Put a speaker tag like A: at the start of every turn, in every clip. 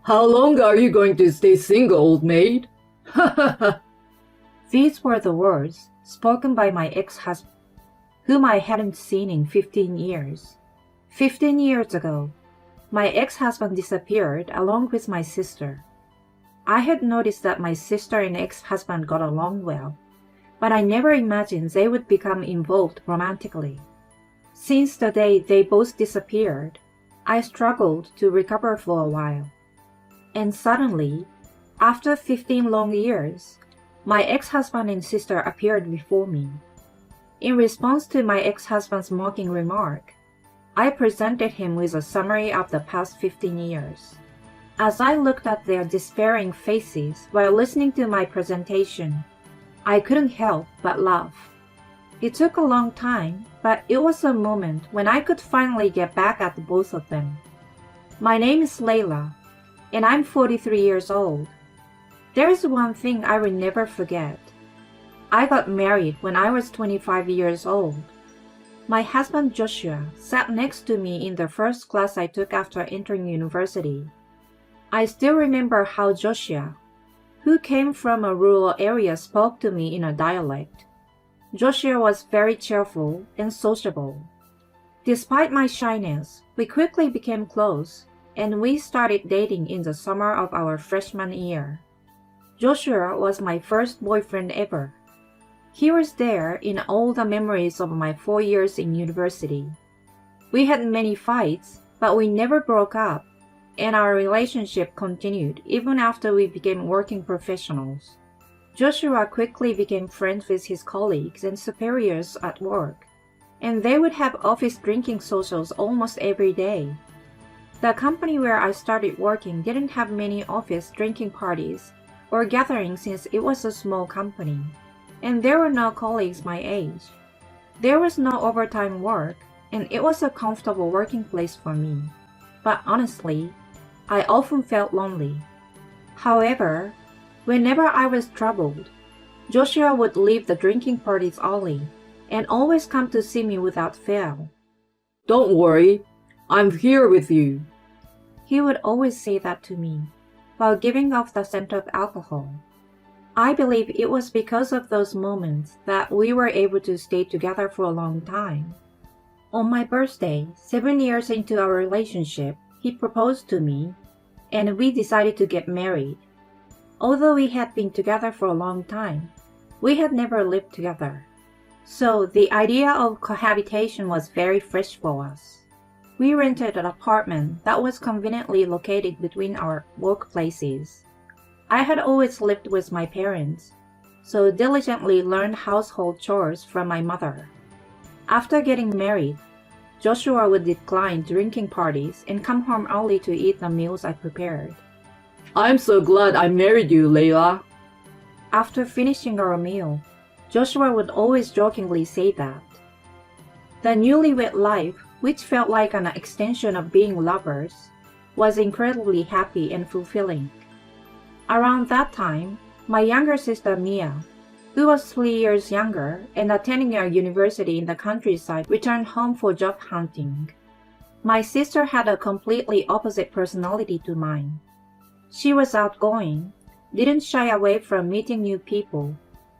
A: How long are you going to stay single, old maid?
B: These were the words spoken by my ex-husband, whom I hadn't seen in 15 years. 15 years ago, my ex-husband disappeared along with my sister. I had noticed that my sister and ex-husband got along well, but I never imagined they would become involved romantically. Since the day they both disappeared, I struggled to recover for a while. And suddenly, after 15 long years, my ex-husband and sister appeared before me. In response to my ex-husband's mocking remark, I presented him with a summary of the past 15 years. As I looked at their despairing faces while listening to my presentation, I couldn't help but laugh. It took a long time, but it was a moment when I could finally get back at both of them. My name is Layla, and I'm 43 years old. There is one thing I will never forget. I got married when I was 25 years old. My husband Joshua sat next to me in the first class I took after entering university. I still remember how Joshua, who came from a rural area, spoke to me in a dialect. Joshua was very cheerful and sociable. Despite my shyness, we quickly became close, and we started dating in the summer of our freshman year. Joshua was my first boyfriend ever. He was there in all the memories of my 4 years in university. We had many fights, but we never broke up, and our relationship continued even after we became working professionals. Joshua quickly became friends with his colleagues and superiors at work, and they would have office drinking socials almost every day. The company where I started working didn't have many office drinking parties or gatherings since it was a small company, and there were no colleagues my age. There was no overtime work, and it was a comfortable working place for me. But honestly, I often felt lonely. However, whenever I was troubled, Joshua would leave the drinking parties early and always come to see me without fail.
A: Don't worry, I'm here with you.
B: He would always say that to me, while giving off the scent of alcohol. I believe it was because of those moments that we were able to stay together for a long time. On my birthday, 7 years into our relationship, he proposed to me, and we decided to get married. Although we had been together for a long time, we had never lived together. So the idea of cohabitation was very fresh for us. We rented an apartment that was conveniently located between our workplaces. I had always lived with my parents, so diligently learned household chores from my mother. After getting married, Joshua would decline drinking parties and come home early to eat the meals I prepared.
A: I'm so glad I married you, Layla.
B: After finishing our meal, Joshua would always jokingly say that. The newlywed life, which felt like an extension of being lovers, was incredibly happy and fulfilling. Around that time, my younger sister Mia, who was 3 years younger and attending a university in the countryside, returned home for job hunting. My sister had a completely opposite personality to mine. She was outgoing, didn't shy away from meeting new people,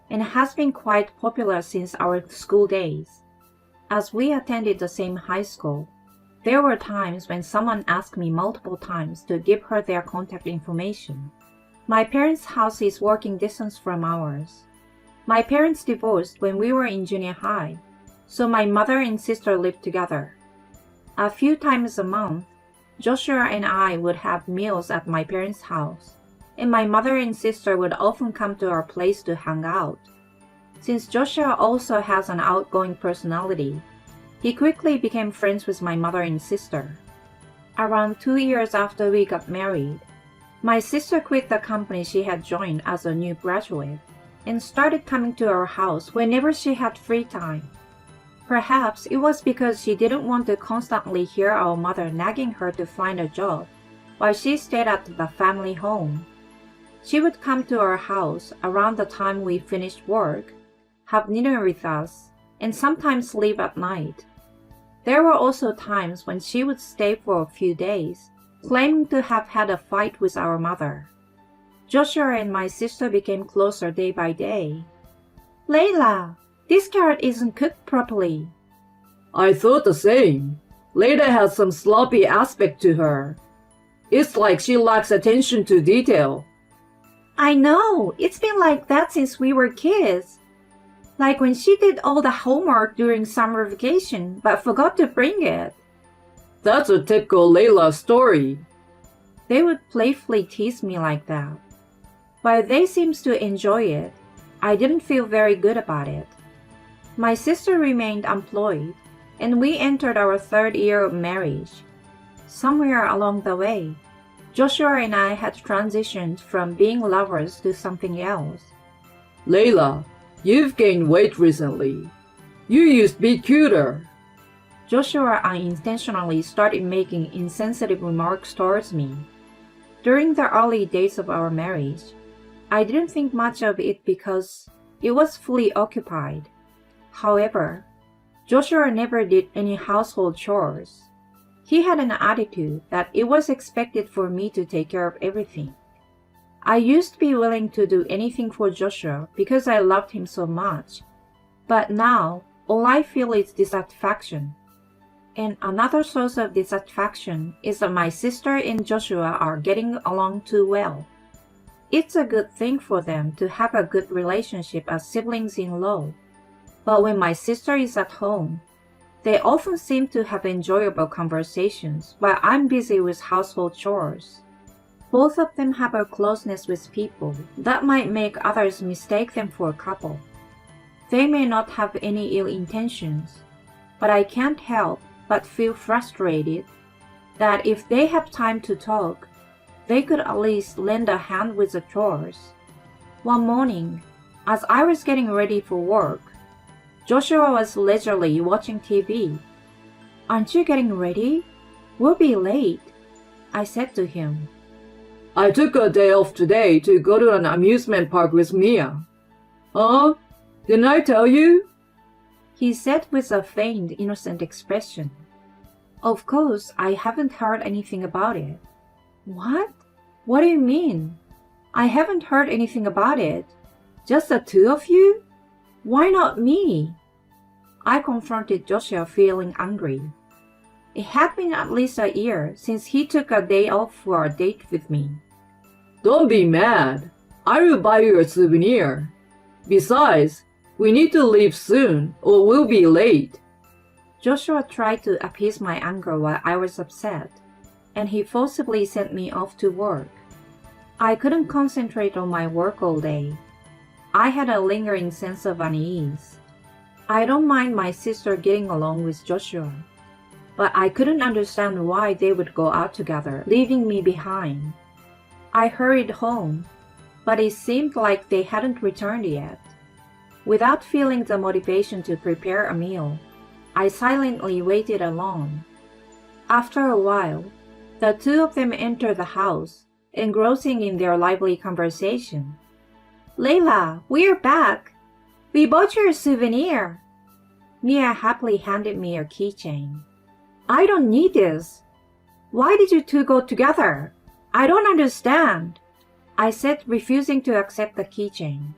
B: and has been quite popular since our school days. As we attended the same high school, there were times when someone asked me multiple times to give her their contact information. My parents' house is walking distance from ours. My parents divorced when we were in junior high, so my mother and sister lived together. A few times a month, Joshua and I would have meals at my parents' house, and my mother and sister would often come to our place to hang out. Since Joshua also has an outgoing personality, he quickly became friends with my mother and sister. Around 2 years after we got married, my sister quit the company she had joined as a new graduate and started coming to our house whenever she had free time. Perhaps it was because she didn't want to constantly hear our mother nagging her to find a job while she stayed at the family home. She would come to our house around the time we finished work, have dinner with us, and sometimes leave at night. There were also times when she would stay for a few days claiming to have had a fight with our mother. Joshua and my sister became closer day by day. Layla, this carrot isn't cooked properly.
A: I thought the same. Layla has some sloppy aspect to her. It's like she lacks attention to detail.
B: I know, it's been like that since we were kids. Like when she did all the homework during summer vacation but forgot to bring it.
A: That's a typical Layla story.
B: They would playfully tease me like that. While they seemed to enjoy it, I didn't feel very good about it. My sister remained unemployed, and we entered our third year of marriage. Somewhere along the way, Joshua and I had transitioned from being lovers to something else.
A: Layla, you've gained weight recently. You used to be cuter.
B: Joshua unintentionally started making insensitive remarks towards me. During the early days of our marriage, I didn't think much of it because it was fully occupied. However, Joshua never did any household chores. He had an attitude that it was expected for me to take care of everything. I used to be willing to do anything for Joshua because I loved him so much, but now all I feel is dissatisfaction. And another source of dissatisfaction is that my sister and Joshua are getting along too well. It's a good thing for them to have a good relationship as siblings-in-law. But when my sister is at home, they often seem to have enjoyable conversations while I'm busy with household chores. Both of them have a closeness with people that might make others mistake them for a couple. They may not have any ill intentions, but I can't help but feel frustrated that if they have time to talk, they could at least lend a hand with the chores. One morning, as I was getting ready for work, Joshua was leisurely watching TV. "Aren't you getting ready? We'll be late," I said to him.
A: I took a day off today to go to an amusement park with Mia. Huh? Didn't I tell you?
B: He said with a faint, innocent expression. Of course, I haven't heard anything about it. What? What do you mean? I haven't heard anything about it. Just the two of you? Why not me? I confronted Joshua, feeling angry. It had been at least a year since he took a day off for a date with me.
A: Don't be mad. I will buy you a souvenir. Besides, we need to leave soon or we'll be late.
B: Joshua tried to appease my anger while I was upset, and he forcibly sent me off to work. I couldn't concentrate on my work all day. I had a lingering sense of unease. I don't mind my sister getting along with Joshua, but I couldn't understand why they would go out together, leaving me behind. I hurried home, but it seemed like they hadn't returned yet. Without feeling the motivation to prepare a meal, I silently waited alone. After a while, the two of them entered the house, engrossing in their lively conversation. "Layla, we're back. We bought you a souvenir." Mia happily handed me a keychain. "I don't need this. Why did you two go together? I don't understand," I said, refusing to accept the keychain.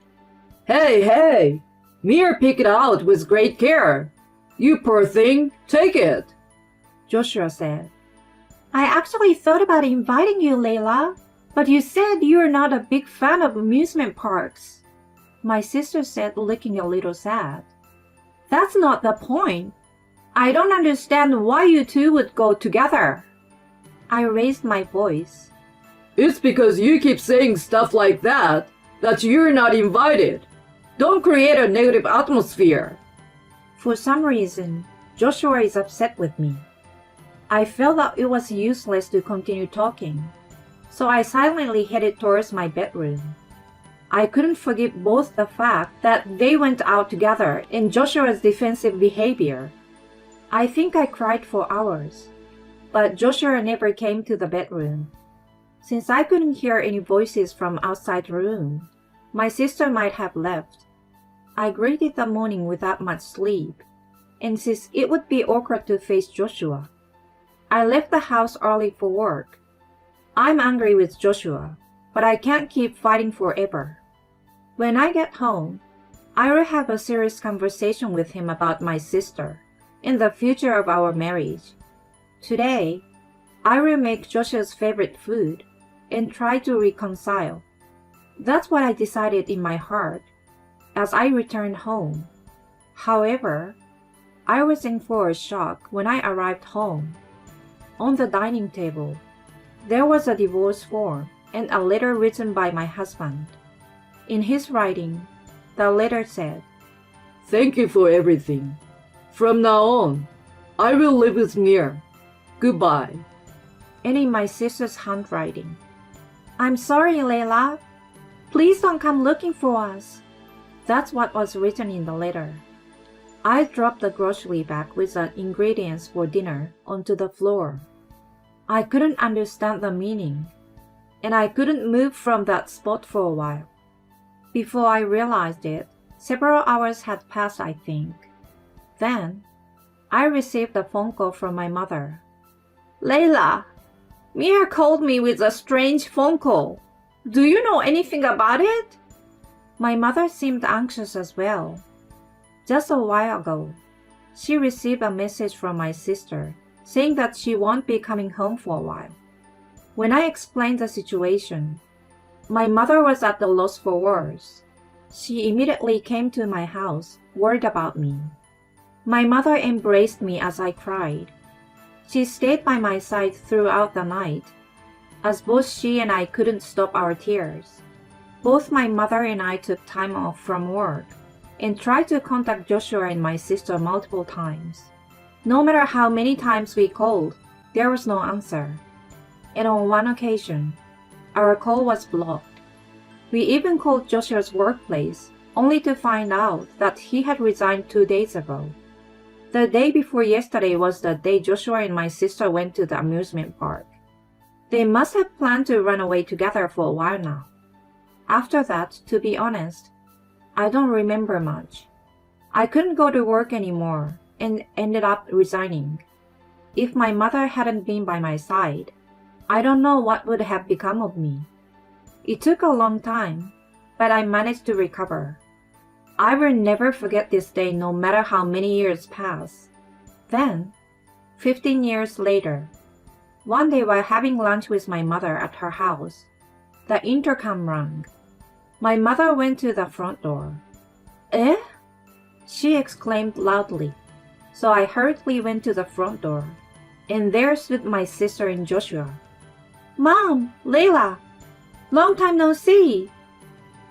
A: Hey! Mia picked it out with great care. You poor thing, take it,
B: Joshua said. "I actually thought about inviting you, Layla, but you said you're not a big fan of amusement parks," my sister said, looking a little sad. "That's not the point. I don't understand why you two would go together." I raised my voice.
A: It's because you keep saying stuff like that you're not invited. Don't create a negative atmosphere.
B: For some reason, Joshua is upset with me. I felt that it was useless to continue talking, so I silently headed towards my bedroom. I couldn't forgive both the fact that they went out together and Joshua's defensive behavior. I think I cried for hours, but Joshua never came to the bedroom. Since I couldn't hear any voices from outside the room, my sister might have left. I greeted the morning without much sleep, and since it would be awkward to face Joshua, I left the house early for work I'm angry with Joshua, but I can't keep fighting forever. When I get home, I will have a serious conversation with him about my sister and the future of our marriage. Today, I will make Joshua's favorite food and try to reconcile. That's what I decided in my heart as I returned home. However, I was in for a shock when I arrived home. On the dining table, there was a divorce form and a letter written by my husband. In his writing, the letter said,
A: Thank you for everything. From now on, I will live with Mir. Goodbye.
B: And in my sister's handwriting, I'm sorry, Layla. Please don't come looking for us. That's what was written in the letter. I dropped the grocery bag with the ingredients for dinner onto the floor. I couldn't understand the meaning, and I couldn't move from that spot for a while. Before I realized it, several hours had passed, I think. Then, I received a phone call from my mother. Layla, Mia called me with a strange phone call. Do you know anything about it? My mother seemed anxious as well. Just a while ago, she received a message from my sister saying that she won't be coming home for a while. When I explained the situation, my mother was at a loss for words. She immediately came to my house, worried about me. My mother embraced me as I cried. She stayed by my side throughout the night, as both she and I couldn't stop our tears. Both my mother and I took time off from work and tried to contact Joshua and my sister multiple times. No matter how many times we called, there was no answer. And on one occasion, our call was blocked. We even called Joshua's workplace, only to find out that he had resigned 2 days ago. The day before yesterday was the day Joshua and my sister went to the amusement park. They must have planned to run away together for a while now. After that, to be honest, I don't remember much. I couldn't go to work anymore and ended up resigning. If my mother hadn't been by my side, I don't know what would have become of me. It took a long time, but I managed to recover. I will never forget this day no matter how many years pass. Then, 15 years later, one day while having lunch with my mother at her house, the intercom rang. My mother went to the front door. Eh? She exclaimed loudly. So I hurriedly went to the front door, and there stood my sister and Joshua. Mom, Layla, long time no see.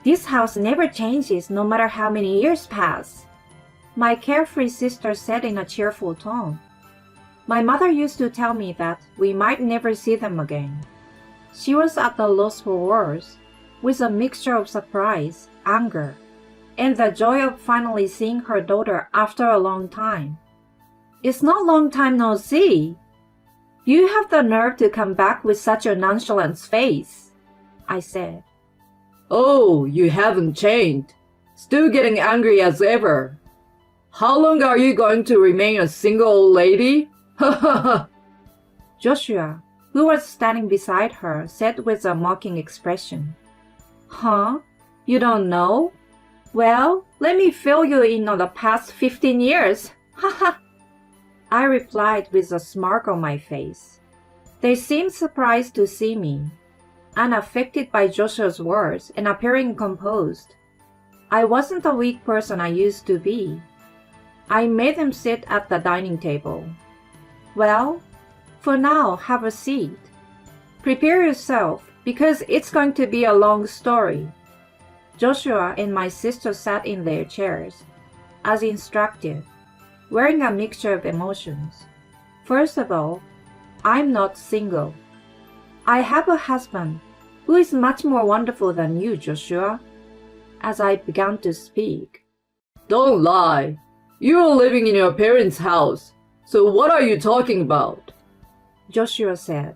B: This house never changes no matter how many years pass, my carefree sister said in a cheerful tone. My mother used to tell me that we might never see them again. She was at a loss for words, with a mixture of surprise, anger, and the joy of finally seeing her daughter after a long time. It's not long time no see. You have the nerve to come back with such a nonchalant face, I said.
A: Oh, you haven't changed. Still getting angry as ever. How long are you going to remain a single old lady? Ha ha ha.
B: Joshua, who was standing beside her, said with a mocking expression. Huh? You don't know? Well, let me fill you in on the past 15 years. Ha ha. I replied with a smirk on my face. They seemed surprised to see me, unaffected by Joshua's words and appearing composed. I wasn't the weak person I used to be. I made them sit at the dining table. Well, for now, have a seat. Prepare yourself, because it's going to be a long story. Joshua and my sister sat in their chairs, as instructed, wearing a mixture of emotions. First of all, I'm not single. I have a husband who is much more wonderful than you, Joshua. As I began to speak.
A: Don't lie. You're living in your parents' house, so what are you talking about?
B: Joshua said.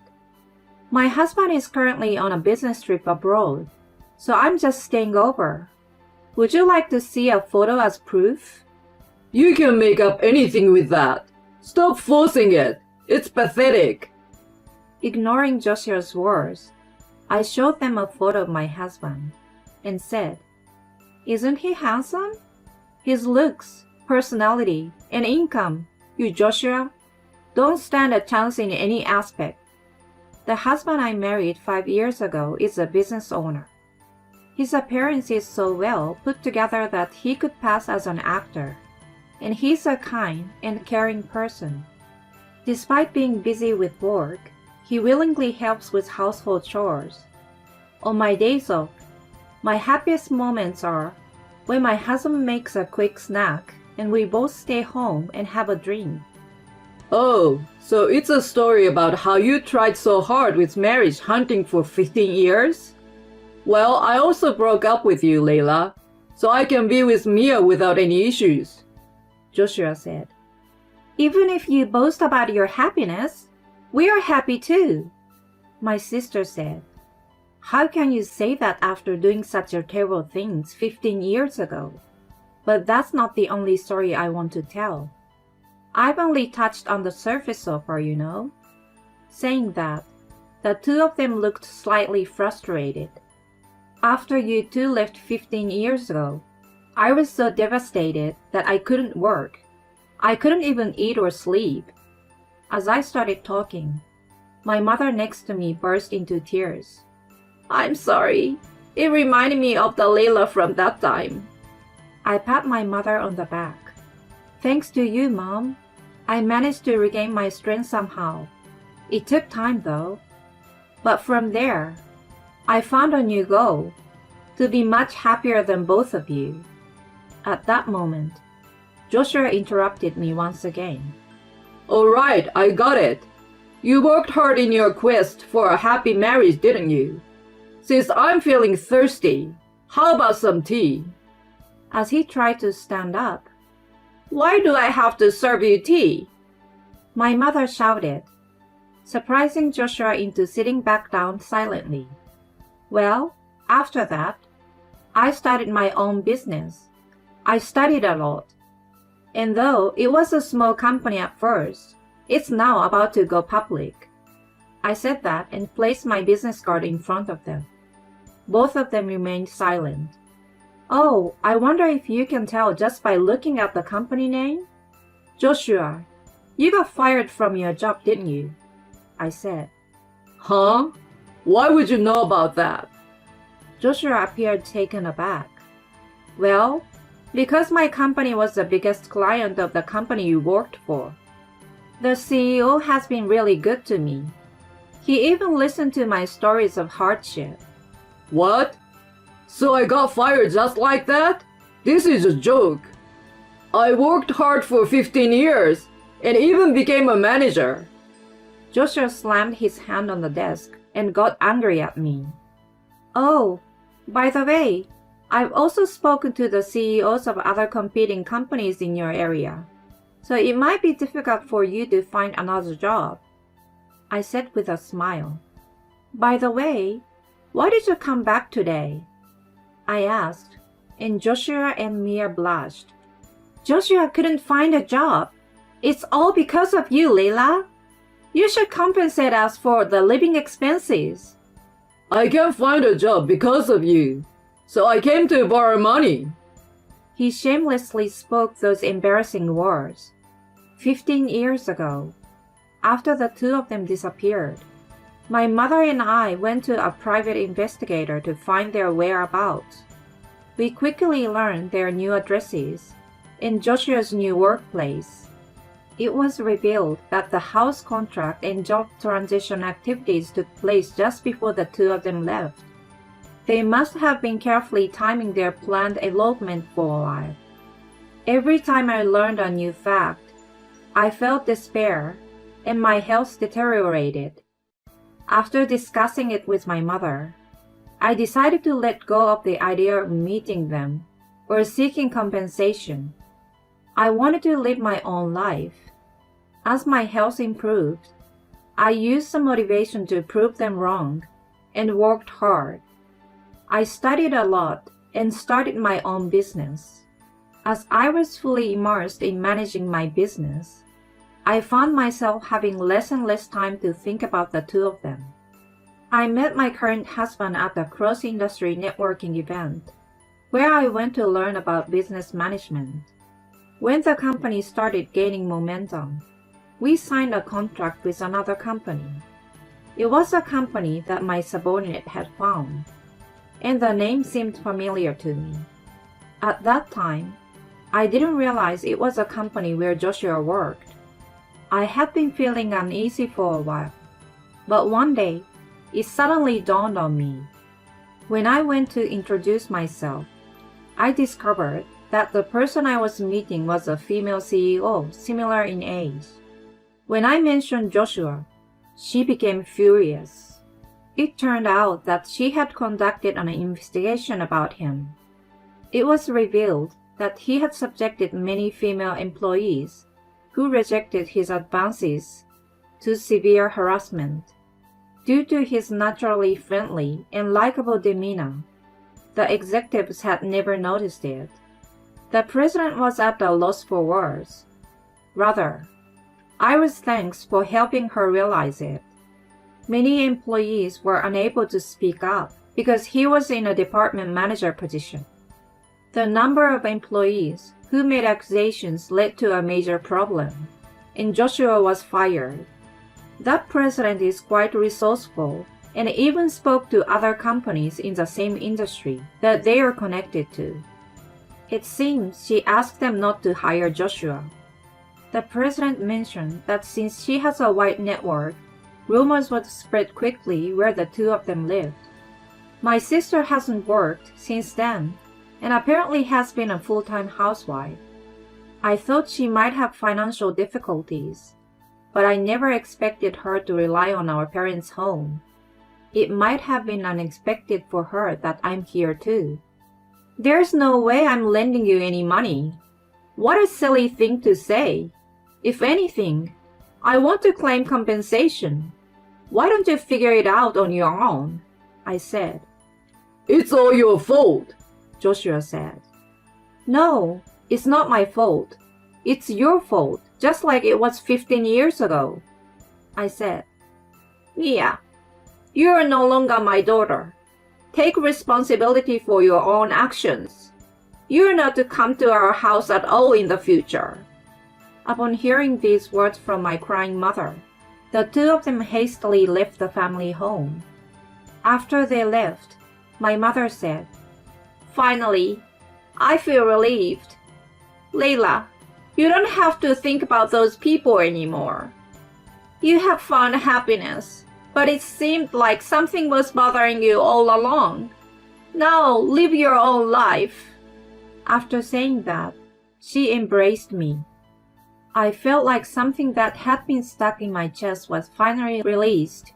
B: My husband is currently on a business trip abroad, so I'm just staying over. Would you like to see a photo as proof?
A: You can make up anything with that. Stop forcing it. It's pathetic.
B: Ignoring Joshua's words, I showed them a photo of my husband and said, "Isn't he handsome? His looks, personality, and income, you Joshua, don't stand a chance in any aspect. The husband I married 5 years ago is a business owner. His appearance is so well put together that he could pass as an actor, and he's a kind and caring person. Despite being busy with work, he willingly helps with household chores. On my days off, my happiest moments are when my husband makes a quick snack and we both stay home and have a drink."
A: Oh, so it's a story about how you tried so hard with marriage hunting for 15 years? Well, I also broke up with you, Layla, so I can be with Mia without any issues,
B: Joshua said. "Even if you boast about your happiness, we are happy too," my sister said. "How can you say that after doing such a terrible things 15 years ago? But that's not the only story I want to tell. I've only touched on the surface so far, you know." Saying that, the two of them looked slightly frustrated. "After you two left 15 years ago, I was so devastated that I couldn't work. I couldn't even eat or sleep." As I started talking, my mother next to me burst into tears. "I'm sorry. It reminded me of the Layla from that time." I pat my mother on the back. "Thanks to you, Mom, I managed to regain my strength somehow. It took time though. But from there, I found a new goal, to be much happier than both of you." At that moment, Joshua interrupted me once again.
A: All right, I got it. You worked hard in your quest for a happy marriage, didn't you? Since I'm feeling thirsty, how about some tea?
B: As he tried to stand up,
A: Why do I have to serve you tea?
B: my mother shouted, surprising Joshua into sitting back down silently. Well, after that, I started my own business. I studied a lot. And though it was a small company at first, it's now about to go public. I said that and placed my business card in front of them. Both of them remained silent. "Oh, I wonder if you can tell just by looking at the company name?" "Joshua, you got fired from your job, didn't you?" I said.
A: Huh? Why would you know about that?
B: Joshua appeared taken aback. "Well, because my company was the biggest client of the company you worked for. The CEO has been really good to me. He even listened to my stories of hardship."
A: What? So I got fired just like that? This is a joke. I worked hard for 15 years and even became a manager.
B: Joshua slammed his hand on the desk and got angry at me. "Oh, by the way, I've also spoken to the CEOs of other competing companies in your area, so it might be difficult for you to find another job," I said with a smile. "By the way, why did you come back today?" I asked, and Joshua and Mia blushed. "Joshua couldn't find a job. It's all because of you, Layla. You should compensate us for the living expenses."
A: I can't find a job because of you, so I came to borrow money.
B: He shamelessly spoke those embarrassing words. 15 years ago, after the two of them disappeared, my mother and I went to a private investigator to find their whereabouts. We quickly learned their new addresses and Joshua's new workplace. It was revealed that the house contract and job transition activities took place just before the two of them left. They must have been carefully timing their planned elopement for a while. Every time I learned a new fact, I felt despair and my health deteriorated. After discussing it with my mother, I decided to let go of the idea of meeting them or seeking compensation. I wanted to live my own life. As my health improved, I used the motivation to prove them wrong and worked hard. I studied a lot and started my own business. As I was fully immersed in managing my business, I found myself having less and less time to think about the two of them. I met my current husband at a cross-industry networking event, where I went to learn about business management. When the company started gaining momentum, we signed a contract with another company. It was a company that my subordinate had found, and the name seemed familiar to me. At that time, I didn't realize it was a company where Joshua worked. I had been feeling uneasy for a while, but one day, it suddenly dawned on me. When I went to introduce myself, I discovered that the person I was meeting was a female CEO, similar in age. When I mentioned Joshua, she became furious. It turned out that she had conducted an investigation about him. It was revealed that he had subjected many female employees who rejected his advances to severe harassment. Due to his naturally friendly and likable demeanor, the executives had never noticed it. The president was at a loss for words. Rather, I was thanks for helping her realize it. Many employees were unable to speak up because he was in a department manager position. The number of employees who made accusations led to a major problem, and Joshua was fired. That president is quite resourceful and even spoke to other companies in the same industry that they are connected to. It seems she asked them not to hire Joshua. The president mentioned that since she has a wide network, rumors would spread quickly where the two of them lived. My sister hasn't worked since then and apparently has been a full-time housewife. I thought she might have financial difficulties, but I never expected her to rely on our parents' home. It might have been unexpected for her that I'm here too. There's no way I'm lending you any money. What a silly thing to say. If anything, I want to claim compensation. Why don't you figure it out on your own? I said.
A: It's all your fault,
B: Joshua said. No, it's not my fault. It's your fault, just like it was 15 years ago. I said. Mia, you are no longer my daughter. Take responsibility for your own actions. You are not to come to our house at all in the future. Upon hearing these words from my crying mother, the two of them hastily left the family home. After they left, my mother said, Finally, I feel relieved. Layla, you don't have to think about those people anymore. You have found happiness, but it seemed like something was bothering you all along. Now live your own life. After saying that, she embraced me. I felt like something that had been stuck in my chest was finally released.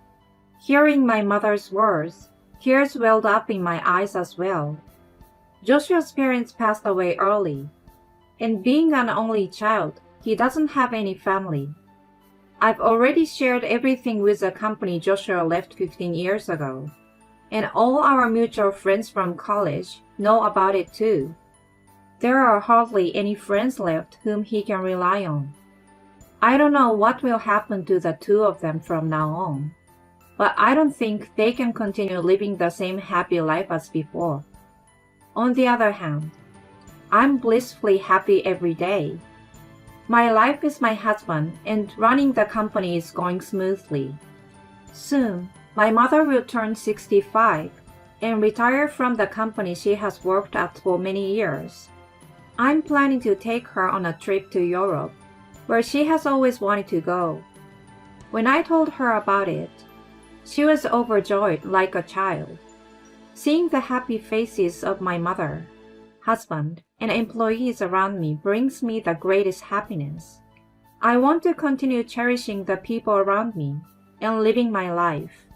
B: Hearing my mother's words, tears welled up in my eyes as well. Joshua's parents passed away early, and being an only child, he doesn't have any family. I've already shared everything with the company Joshua left 15 years ago, and all our mutual friends from college know about it too. There are hardly any friends left whom he can rely on. I don't know what will happen to the two of them from now on, but I don't think they can continue living the same happy life as before. On the other hand, I'm blissfully happy every day. My life with my husband and running the company is going smoothly. Soon, my mother will turn 65 and retire from the company she has worked at for many years. I'm planning to take her on a trip to Europe, where she has always wanted to go. When I told her about it, she was overjoyed like a child. Seeing the happy faces of my mother, husband, and employees around me brings me the greatest happiness. I want to continue cherishing the people around me and living my life.